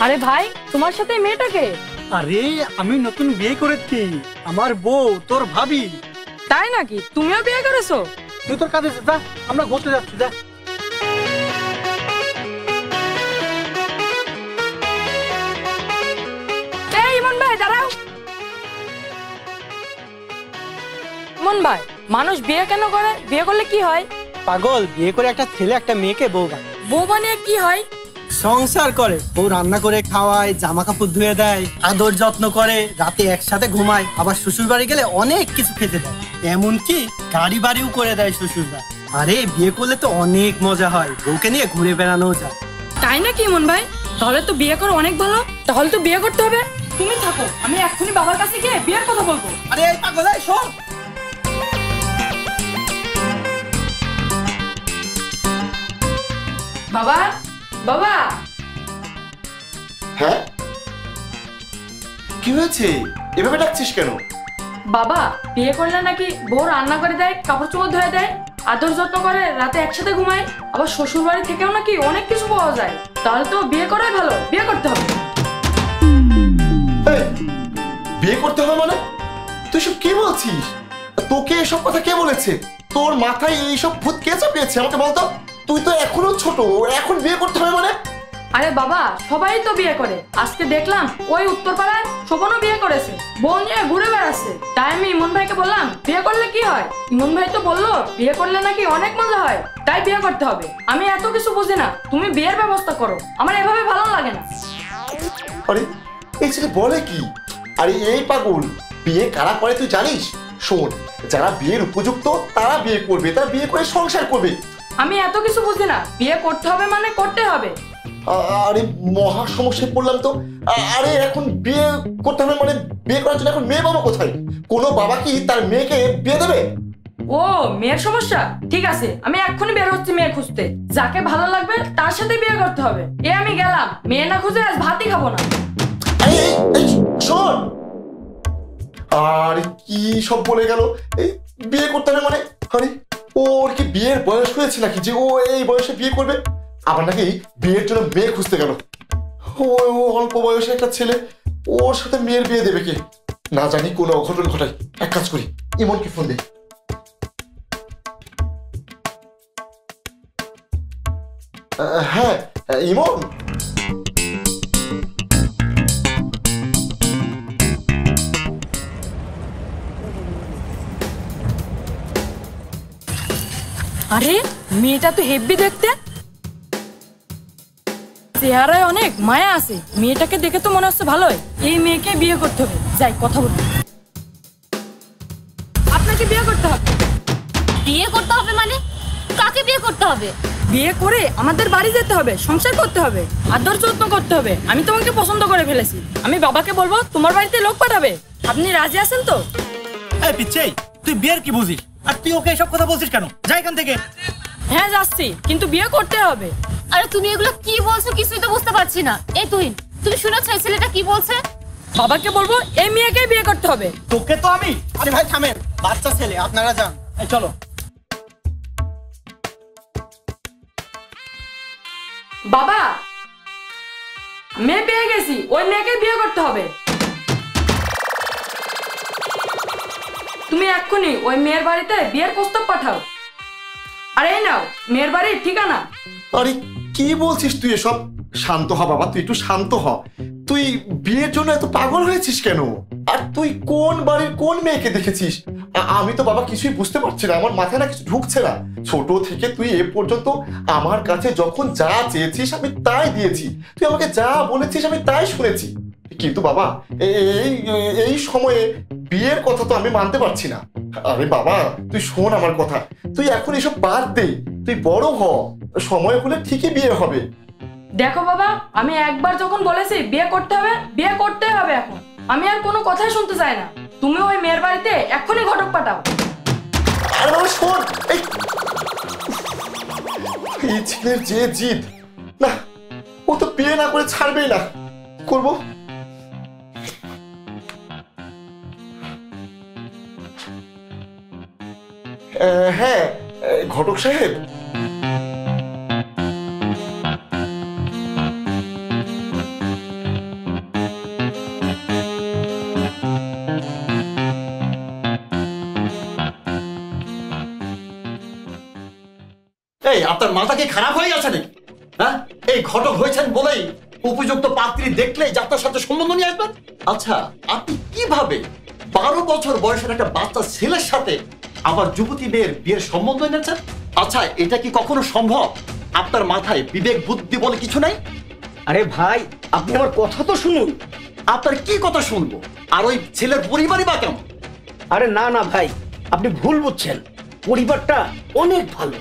আরে ভাই, তোমার সাথে এই মেয়েটাকে? আরে আমি নতুন বিয়ে করেছি, আমার বউ তোর ভাবি। তাই নাকি? তুমিও বিয়ে করেছো? তুই তোর কাজে যা, আমরা ঘুরতে যাচ্ছি, যা। এই ইমন ভাই দাঁড়াও। ইমন ভাই, মানুষ বিয়ে কেন করে? বিয়ে করলে কি হয়? পাগল, বিয়ে করে একটা ছেলে একটা মেয়েকে বউ বানায়। বউ বানিয়ে কি হয়? সংসার করে, বউ রান্না করে খাওয়ায়, জামা কাপড় ধুয়ে দেয়, আদর যত্ন করে, রাতে একসাথে ঘুমায়, আবার শ্বশুর বাড়ি গেলে অনেক কিছু খেতে দেয়, এমনকি গাড়ি বাড়িও করে দেয় শ্বশুররা। আরে বিয়ে করলে তো অনেক মজা হয়, বউকে নিয়ে ঘুরে বেড়ানো যায়। তাই নাকি ইমন ভাই? তাহলে তো বিয়ে করা অনেক ভালো। তাহলে তো বিয়ে করতে হবে। তুমি থাকো, আমি এক্ষুনি বাবার কাছে গিয়ে বিয়ের কথা বলবো। আরে এই পাগল, এই শোন। বাবা, বাবা। হ্যাঁ, কি হয়েছে? এভাবে ডাকছিস কেন? বাবা, বিয়ে করলে নাকি বউ রান্না করে দেয়, কাপড় চোপড় ধুয়ে দেয়, আদর যত্ন করে, রাতে একসাথে ঘুমায়, আবার শ্বশুর বাড়ি থেকেও নাকি অনেক কিছু পাওয়া যায়। তাহলে তো বিয়ে করাই ভালো, বিয়ে করতে হবে। এই, বিয়ে করতে হবে মানে? তুই সব কি বলছিস? তোকে এসব কথা কে বলেছে? তোর মাথায় এইসব ভূত কে চাপিয়েছে আমাকে বলতো? তুই তো এখনো ছোট, এখন বিয়ে করতে হবে মানে? আরে বাবা, সবাই তো বিয়ে করে। আজকে দেখলাম ওই উত্তরপাড়ায় শোভনও বিয়ে করেছে, বোন নিয়ে ঘুরে বেড়াচ্ছে। তাই আমি ইমন ভাইকে বললাম বিয়ে করলে কি হয়। ইমন ভাই তো বললো বিয়ে করলে নাকি অনেক মজা হয়, তাই বিয়ে করতে হবে। আমি এত কিছু বুঝি না, তুমি বিয়ের ব্যবস্থা করো, আমার এভাবে ভালো লাগে না। আরে এই ছেলে বলে কি? আরে এই পাগল, বিয়ে কারা করে তুই জানিস? শোন, যারা বিয়ের উপযুক্ত তারা বিয়ে করবে, তারা বিয়ে করে সংসার করবে। আমি এত কিছু বুঝি না, বিয়ে করতে হবে মানে করতে হবে। আরে মহা সমস্যায় পড়লাম তো। আরে এখন বিয়ে করতে হবে মানে বিয়ে করার জন্য এখন মেয়ে বাবা কোথায়? কোনো বাবা কি তার মেয়েকে বিয়ে দেবে? ও, মেয়ের সমস্যা? ঠিক আছে, আমি এক্ষুনি বের হচ্ছি মেয়ে খুঁজতে। যাকে ভালো লাগবে তার সাথে বিয়ে করতে হবে। আমি গেলাম, মেয়ে না খুঁজে আজ ভাতই খাবো না। শোন, আরে কি সব বলে গেল? এই বিয়ে করতে হবে মানে? আরে ওর কি বিয়ের বয়স হয়েছে নাকি যে ও এই বয়সে বিয়ে করবে? আবার নাকি বিয়ের জন্য মেয়ে খুঁজতে গেল। ও অল্প বয়সে একটা ছেলে, ওর সাথে মেয়ের বিয়ে দেবে কে? না জানি কোনো অঘটন ঘটায়। এক কাজ করি, ইমনকে ফোন দে। হ্যাঁ ইমন, আরে মেয়েটা তো হেব্বি দেখতে, চেহারায় অনেক মায়া আছে। মেয়েটাকে দেখে তো মনে হচ্ছে ভালোই। এই মেয়েকে বিয়ে করতে হবে। যাই কথা বলবো। আপনাকে বিয়ে করতে হবে। বিয়ে করতে হবে মানে? কাকে বিয়ে করতে হবে? বিয়ে করে আমাদের বাড়ি যেতে হবে, সংসার করতে হবে, আদর যত্ন করতে হবে। আমি তোমাকে পছন্দ করে ফেলেছি। আমি বাবাকে বলবো তোমার বাড়িতে লোক পাঠাবে। আপনি রাজি আছেন তো? এই পিচ্ছেই, তুই বিয়ের কি বুঝিস? আর তুই ওকে এসব কথা বলছিস কেন? যা এখান থেকে। হ্যাঁ যাচ্ছি, কিন্তু বিয়ে করতে হবে। আরে তুমি এগুলো কি বলছো কিছুই তো বুঝতে পারছি না। এই তুমি শুনেছো এই ছেলেটা কি বলছে? বাবাকে বলবো এই মেয়েকে বিয়ে করতে হবে। তোকে তো আমি। আরে ভাই থামেন, বাচ্চা ছেলে, আপনারা যান। এই চলো। বাবা, মেয়ে পেয়ে গেছি, ওই মেয়েকে বিয়ে করতে হবে। তুমি এক্ষুনি ওই মেয়ের বাড়িতে বিয়ের প্রস্তাব পাঠাও। আরে এই নাও মেয়ের বাড়ির ঠিকানা। আরে কি বলছিস তুই এসব? শান্ত হ বাবা, তুই একটু শান্ত হ। তুই বিয়ের জন্য এত পাগল হয়েছিস কেন? আর তুই কোন বাড়ির কোন মেয়েকে দেখেছিস? আমি তো বাবা কিছুই বুঝতে পারছি না, আমার মাথায় না কিছু ঢুকছে না। ছোট থেকে তুই এ পর্যন্ত আমার কাছে যখন যা চেয়েছিস আমি তাই দিয়েছি, তুই আমাকে যা বলেছিস আমি তাই শুনেছি। কিন্তু বাবা এই এই সময়ে বিয়ের কথা তো আমি মানতে পারছি না। আরে বাবা তুই শোন আমার কথা, তুই এখন এসব বাদ দে, তুই বড় হ, সময় হলে ঠিকই বিয়ে হবে। দেখো বাবা, আমি একবার যখন বলেছি বিয়ে করতে হবে, বিয়ে করতে হবে। এখন আমি আর কোনো কথাই শুনতে চাই না। তুমি ওই মেয়ের বাড়িতে এক্ষুনি ঘটক পাঠাও। আরে বাবা শোন, এই ছেলের যে জিদ, না ও তো বিয়ে না করে ছাড়বেই না। করবো হ্যাঁ ঘটক সাহেব, আপনার মাথা কি খারাপ হয়ে গেছে নাকি? হ্যাঁ, এই ঘটক হয়েছেন বলেই উপযুক্ত পাত্রী দেখলেই যাত্রার সাথে সম্বন্ধ নিয়ে আসবেন? আচ্ছা, আপনি কিভাবে 12 বছর বয়সের একটা বাচ্চা ছেলের সাথে আবার যুবতী মেয়ের বিয়ের সম্বন্ধ এনেছেন? আচ্ছা, এটা কি কখনো সম্ভব? আপনার মাথায় বিবেক বুদ্ধি বলে কিছু নাই? আরে ভাই, আপনি আমার কথা তো শুনুন। আপনার কি কথা শুনবো? আর ওই ছেলের পরিবারই বা কেমন? আরে না না ভাই, আপনি ভুল বুঝছেন। পরিবারটা অনেক ভালো,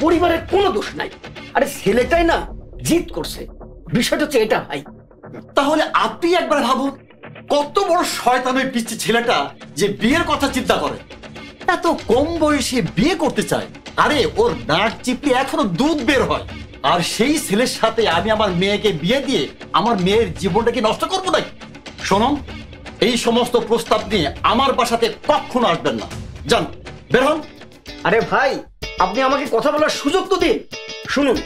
পরিবারের কোনো দোষ নাই। আরে ছেলেটাই না জিদ করছে, বিষয়টা হচ্ছে এটা ভাই। তাহলে আপনি একবার ভাবুন, কত বড় শয়তান ওই পিচ্চি ছেলেটা যে বিয়ের কথা চিন্তা করে। এত কম বয়সে বিয়ে করতে চায়। আরে ওর নাক চিপলে এখনো দুধ বের হয়। আর সেই ছেলের সাথে আমি আমার মেয়েকে বিয়ে দিয়ে আমার মেয়ের জীবনটাকে নষ্ট করবো নাকি? শোনুন, এই সমস্ত প্রস্তাব নিয়ে আমার বাসাতে কখনো আসবেন না। যান, বের হন। আরে ভাই, আপনি আমাকে কথা বলার সুযোগ তো দিন। শুনুন,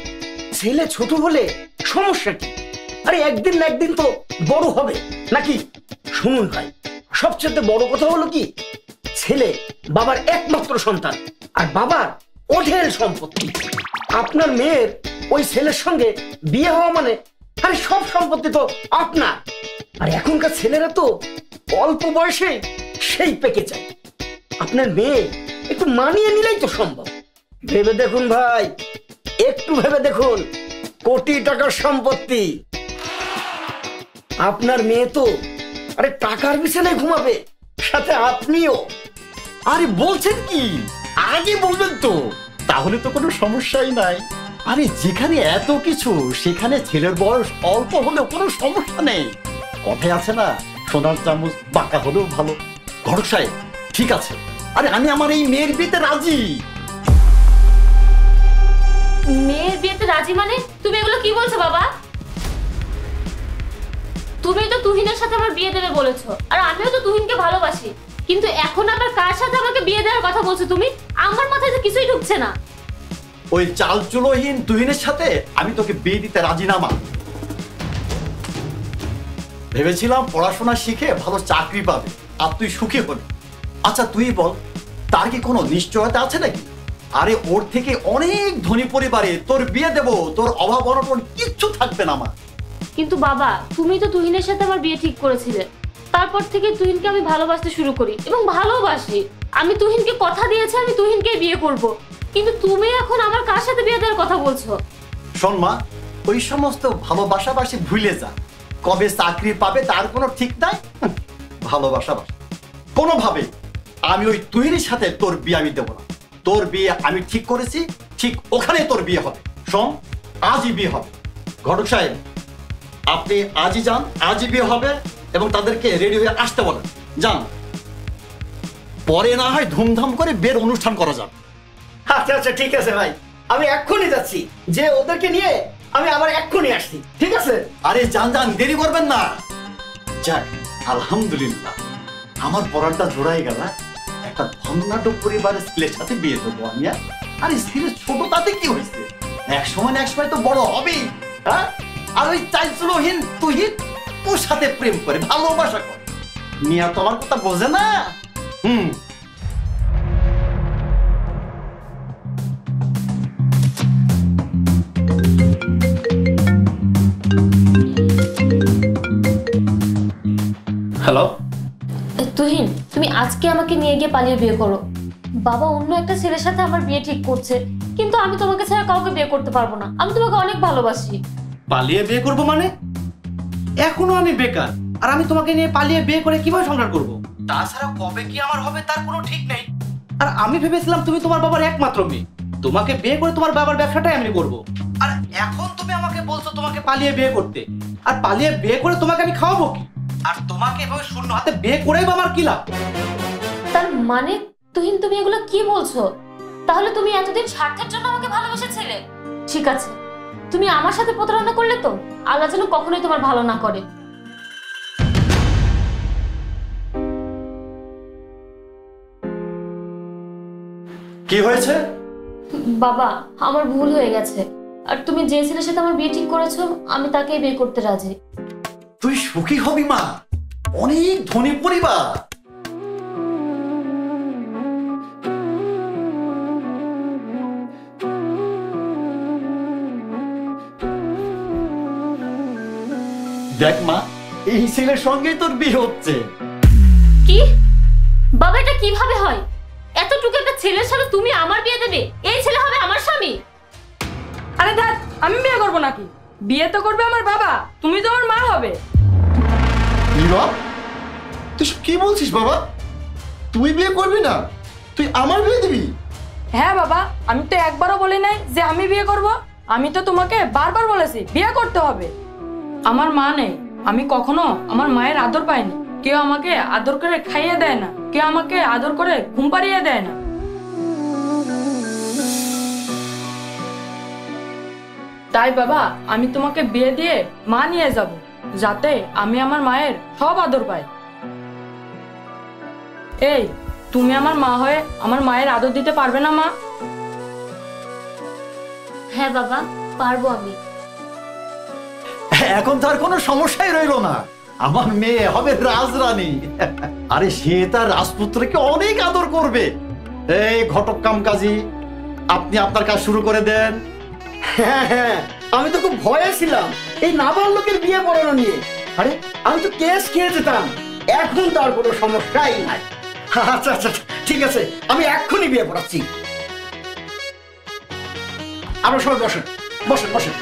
ছেলে ছোট হলে সমস্যা কি? আরে একদিন না একদিন তো বড় হবে নাকি? শুনুন ভাই, সবচেয়ে বড় কথা হলো কি, ছেলে বাবার একমাত্র সন্তান আর বাবার অঢেল সম্পত্তি। আপনার মেয়ের ওই ছেলের সঙ্গে বিয়ে হওয়া মানে আরে সব সম্পত্তি তো আপনার। আর এখনকার ছেলেরা তো অল্প বয়সে সেই পেকে যায়। আপনার মেয়ে একটু মানিয়ে নিলেই তো সম্ভব। ভেবে দেখুন ভাই, একটু ভেবে দেখুন, কোটি টাকার সম্পত্তি। আপনার মেয়ে তো আরে টাকার বিছানায় ঘুমাবে, সাথে আপনিও। আরে বলছেন কি? আগে বলবেন তো, তাহলে তো কোনো সমস্যাই নাই। আরে যেখানে এত কিছু, সেখানে ছেলের বয়স অল্প হলেও কোনো সমস্যা নেই। কথায় আছে না, সোনার চামচ বাঁকা হলেও ভালো। ঘটক সাহেব, ঠিক আছে, আরে আমি আমার এই মেয়ের বিয়েতে রাজি। মেয়ের বিয়েতে রাজি মানে? তুমি এগুলো কি বলছো বাবা? তুমি তো তুহিনের সাথে আমার বিয়ে দেবে বলেছো, আর আমিও তো তুহিনকে ভালোবাসি। কিন্তু এখন আবার কার সাথে আমাকে বিয়ে দেওয়ার কথা বলছো তুমি? আমার মাথায় তো কিছুই ঢুকছে না। ওই চালচুলোহীন তুহিনের সাথে আমি তোকে বিয়ে দিতে রাজি না মা। ভেবেছিলাম পড়াশোনা শিখে ভালো চাকরি পাবে আর তুই সুখী হবি। আচ্ছা তুই বল, তার কি কোনো নিশ্চয়তা আছে নাকি? আরে ওর থেকে অনেক ধনী পরিবারে তোর বিয়ে দেব, তোর অভাব অনটন কিচ্ছু থাকবে না মা। কিন্তু বাবা, তুমি তো তুহিনের সাথে আমার বিয়ে ঠিক করেছিলে। তারপর থেকে তুহিনকে আমি ভালোবাসতে শুরু করি এবং ভালোবাসি। আমি তুহিনকে কথা দিয়েছি আমি তুহিনকে বিয়ে করব। কিন্তু তুমি এখন আমার কার সাথে বিয়ে দেওয়ার কথা বলছো? শোন মা, ওই সমস্ত ভালোবাসাবাসি ভুলে যা। কবে চাকরি পাবে তার কোনো ঠিক নাই। ভালোবাসাবাসি কোনোভাবে আমি ওই তুহিনের সাথে তোর বিয়ে আমি দেবো না। তোর বিয়ে আমি ঠিক করেছি, ঠিক ওখানে তোর বিয়ে হবে। শোন, আজই বিয়ে হবে। ঘটক সাহেব, আপনি আজই যান, আজই বিয়ে হবে এবং তাদেরকে রেডি হয়ে আসতে বলেন। যান, পরে না হয় ধুমধাম করে বিয়ের অনুষ্ঠান করা যাবে। আচ্ছা আচ্ছা, ঠিক আছে ভাই, আমি এক্ষুনি যাচ্ছি, যে ওদেরকে নিয়ে আমি আবার এক্ষুনি আসছি। ঠিক আছে? আরে যান যান, দেরি করবেন না। যাক, আলহামদুলিল্লাহ, আমার পরানটা জোড়াই গেল। একটা ধন্যাঢ্য পরিবারের ছেলের সাথে বিয়ে দেবো আমি। আরে ছেলে ছোট, তাতে কি হয়েছে? এক সময় না এক সময় তো বড় হবেই। হ্যাঁ, আর ওই চাইছুলোহীন তুহিন ওর সাথে প্রেম করে ভালোবাসা করে। মিয়া তো আমার কথা বোঝে না। হ্যালো, তুহিন, তুমি আজকে আমাকে নিয়ে গিয়ে পালিয়ে বিয়ে করো। বাবা অন্য একটা ছেলের সাথে আমার বিয়ে ঠিক করছে, কিন্তু আমি তোমাকে ছাড়া কাউকে বিয়ে করতে পারবো না। আমি তোমাকে অনেক ভালোবাসি। পালিয়ে বিয়ে করব মানে? এখনো আমি বেকার, আর আমি তোমাকে নিয়ে পালিয়ে বিয়ে করে কিভাবে সংসার করব? তাছাড়া কবে কি আমার হবে তার কোনো ঠিক নেই। আর আমি ভেবেছিলাম তুমি তোমার বাবার একমাত্র মেয়ে, তোমাকে বিয়ে করে তোমার বাবার ব্যবসাটাই আমি করব। আর এখন তুমি আমাকে বলছো তোমাকে পালিয়ে বিয়ে করতে, আর পালিয়ে বিয়ে করে তোমাকে আমি খাওয়াবো কি? আর তোমাকে এভাবে শূন্য হাতে বিয়ে করেই বা আমার কি লাভ? তার মানে তুহিন, তুমি এগুলো কি বলছো? তাহলে তুমি এতদিন স্বার্থের জন্য আমাকে ভালোবেসেছিলে? ঠিক আছে, তুমি আমার সাথে প্রতারণা করলে তো আল্লাহ যেন কখনোই তোমার ভালো না করে। কি হয়েছে? বাবা, আমার ভুল হয়ে গেছে। আর তুমি যে ছেলের সাথে আমার বিয়ে ঠিক করেছো, আমি তাকেই বিয়ে করতে রাজি। তুই সুখী হবি মা, অনেক ধনী পরিবার। দেখ মা, এই ছেলের সঙ্গেই তোর বিয়ে হচ্ছে। কি বাবা, এটা কিভাবে হয়? এতটুকু একটা ছেলের সাথে তুমি আমার বিয়ে দেবে? এই ছেলে হবে আমার স্বামী? আরে ধ্যাৎ, আমি বিয়ে করবো নাকি? বিয়ে তো করবে আমার বাবা, তুমি তো আমার মা হবে। নীরব, তুই সব কি বলছিস বাবা? তুই বিয়ে করবি না? তুই আমার বিয়ে দিবি? হ্যাঁ বাবা, আমি তো একবারও বলি নাই যে আমি বিয়ে করব। আমি তো তোমাকে বারবার বলেছি বিয়ে করতে হবে। আমার মা নেই, আমি কখনো আমার মায়ের আদর পাইনি। কেউ আমাকে আদর করে খাইয়ে দেয় না, কেউ আমাকে আদর করে ঘুম পাড়িয়ে দেয় না। তাই বাবা, আমি তোমাকে বিয়ে দিয়ে মা নিয়ে যাব, যাতে আমি আমার মায়ের সব আদর পাই। এই, তুমি আমার মা হয়ে আমার মায়ের আদর দিতে পারবে না মা? হ্যাঁ বাবা, পারবো আমি। এখন তার কোনো সমস্যাই রইলো না, আমার মেয়ে হবে রাজরানী। আরে সে তার রাজপুত্রকে অনেক আদর করবে। এই ঘটক কাম কাজী, আপনি আপনার কাজ শুরু করে দেন। হ্যাঁ হ্যাঁ, আমি তো খুব ভয়ে ছিলাম এই নাবালকের বিয়ে পড়ানো নিয়ে। আরে আমি তো কেস খেয়ে যেতাম, এখন তো আর কোনো সমস্যাই নাই। আচ্ছা আচ্ছা, ঠিক আছে, আমি এক্ষুনি বিয়ে পড়াচ্ছি। আপনারা সবাই বসেন বসেন বসেন।